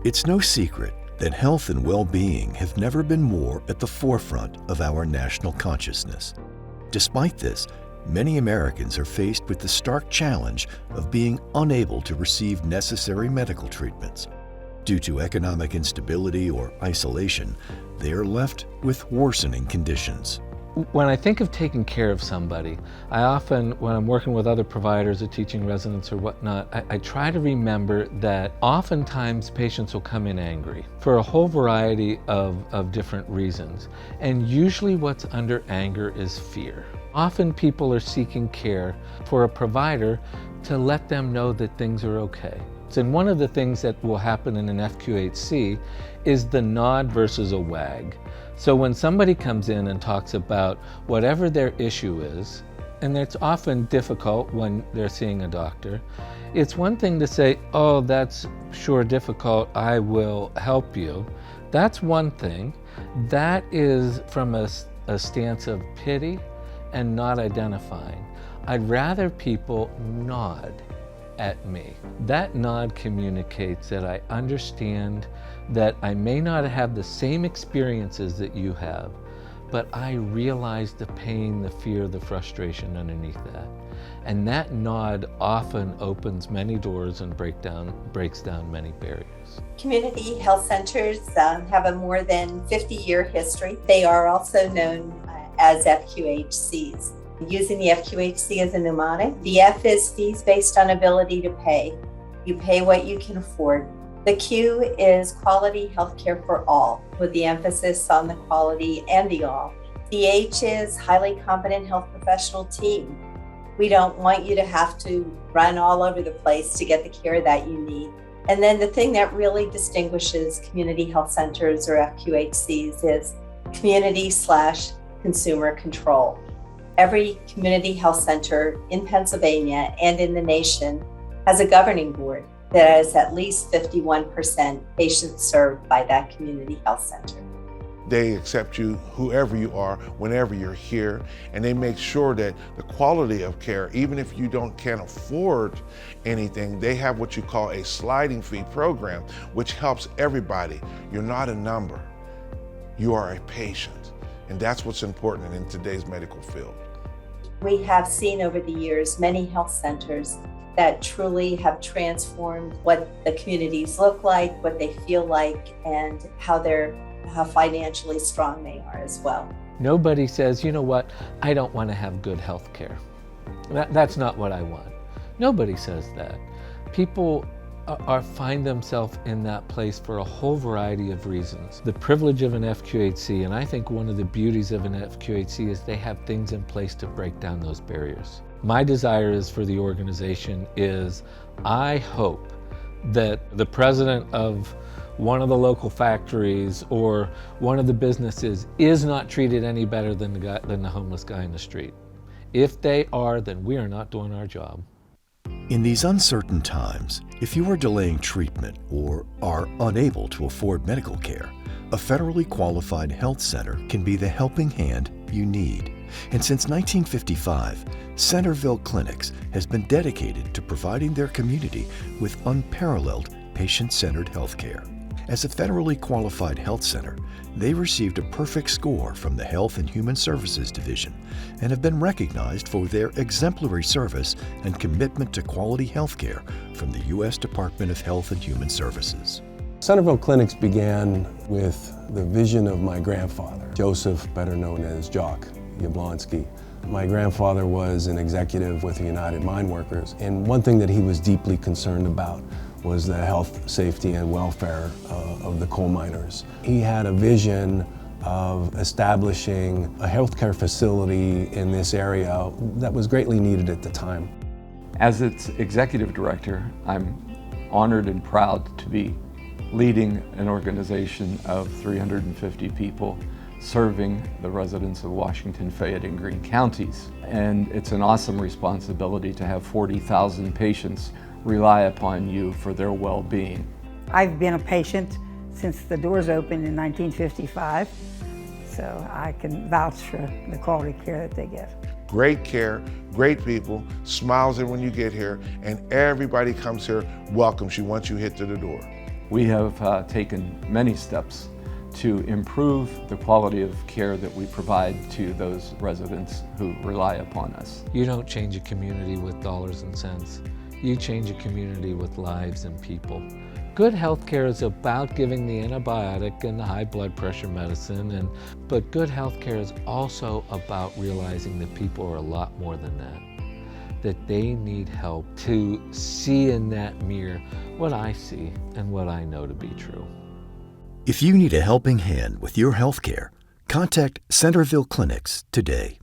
It's no secret that health and well-being have never been more at the forefront of our national consciousness. Despite this, many Americans are faced with the stark challenge of being unable to receive necessary medical treatments. Due to economic instability or isolation, they are left with worsening conditions. When I think of taking care of somebody, I often, when I'm working with other providers or teaching residents or whatnot, I try to remember that oftentimes patients will come in angry for a whole variety of different reasons. And usually what's under anger is fear. Often people are seeking care for a provider to let them know that things are okay. And one of the things that will happen in an FQHC is the nod versus a wag. So when somebody comes in and talks about whatever their issue is, and it's often difficult when they're seeing a doctor, it's one thing to say, oh, that's sure difficult, I will help you. That's one thing. That is from a stance of pity and not identifying. I'd rather people nod at me. That nod communicates that I understand that I may not have the same experiences that you have, but I realize the pain, the fear, the frustration underneath that. And that nod often opens many doors and breaks down many barriers. Community health centers have a more than 50-year history. They are also known as FQHCs. Using the FQHC as a mnemonic, the F is fees based on ability to pay. You pay what you can afford. The Q is quality healthcare for all, with the emphasis on the quality and the all. The H is highly competent health professional team. We don't want you to have to run all over the place to get the care that you need. And then the thing that really distinguishes community health centers or FQHCs is community/consumer control. Every community health center in Pennsylvania and in the nation has a governing board that has at least 51% patients served by that community health center. They accept you, whoever you are, whenever you're here, and they make sure that the quality of care, even if you can't afford anything, they have what you call a sliding fee program, which helps everybody. You're not a number, you are a patient, and that's what's important in today's medical field. We have seen over the years many health centers that truly have transformed what the communities look like, what they feel like, and how financially strong they are as well. Nobody says, you know what, I don't want to have good health care. That's not what I want. Nobody says that. People find themselves in that place for a whole variety of reasons. The privilege of an FQHC, and I think one of the beauties of an FQHC, is they have things in place to break down those barriers. My desire is for the organization is, I hope that the president of one of the local factories or one of the businesses is not treated any better than the homeless guy in the street. If they are, then we are not doing our job. In these uncertain times, if you are delaying treatment or are unable to afford medical care, a federally qualified health center can be the helping hand you need. And since 1955, Centerville Clinics has been dedicated to providing their community with unparalleled patient-centered health care. As a federally qualified health center, they received a perfect score from the Health and Human Services Division and have been recognized for their exemplary service and commitment to quality health care from the U.S. Department of Health and Human Services. Centerville Clinics began with the vision of my grandfather, Joseph, better known as Jock Yablonsky. My grandfather was an executive with the United Mine Workers, and one thing that he was deeply concerned about was the health, safety, and welfare of the coal miners. He had a vision of establishing a healthcare facility in this area that was greatly needed at the time. As its executive director, I'm honored and proud to be leading an organization of 350 people serving the residents of Washington, Fayette, and Greene counties. And it's an awesome responsibility to have 40,000 patients rely upon you for their well-being. I've been a patient since the doors opened in 1955, so I can vouch for the quality care that they give. Great care, great people, smiles when you get here, and everybody comes here, welcomes you once you hit to the door. We have taken many steps to improve the quality of care that we provide to those residents who rely upon us. You don't change a community with dollars and cents. You change a community with lives and people. Good healthcare is about giving the antibiotic and the high blood pressure medicine, but good healthcare is also about realizing that people are a lot more than that they need help to see in that mirror what I see and what I know to be true. If you need a helping hand with your healthcare, contact Centerville Clinics today.